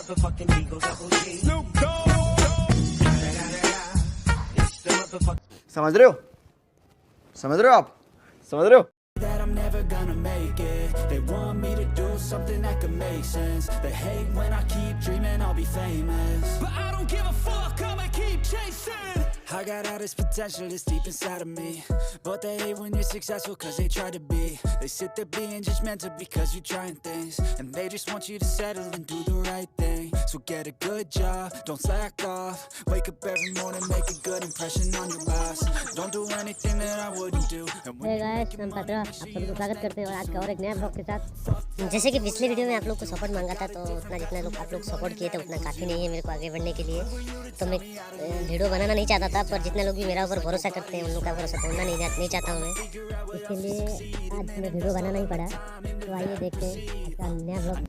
समझ रहे हो? समझ रहे हो आप? समझ रहे हो? that I'm never gonna make it. They want me to do something that could make sense. They hate when I keep dreaming I'll be famous, but I don't give a fuck, I'ma keep chasing. I got all this potential that's deep inside of me, but they hate when you're successful cause they try to be. They sit there being judgmental because you're trying things, and they just want you to settle and do the right thing. So get a good job, don't slack off. Wake up every morning, make a good impression on your boss. Don't do anything that I wouldn't do. Hey guys, हम पत्र आप सभी को स्वागत करते हैं और आज का और एक नया ब्लॉग के साथ। जैसे कि पिछले वीडियो में आप लोग को सपोर्ट मांगा था, तो उतना जितना लोग आप लोग सपोर्ट किए थे उतना काफ़ी नहीं है मेरे को आगे बढ़ने के लिए। तो मैं वीडियो बनाना नहीं चाहता था, पर जितने लोग भी मेरा ऊपर भरोसा करते हैं उन लोग का भरोसा तोड़ना नहीं चाहता हूँ मैं, इसके लिए आज मैं वीडियो बनाना ही पड़ा। तो आइए देखते हैं नया ब्लॉग।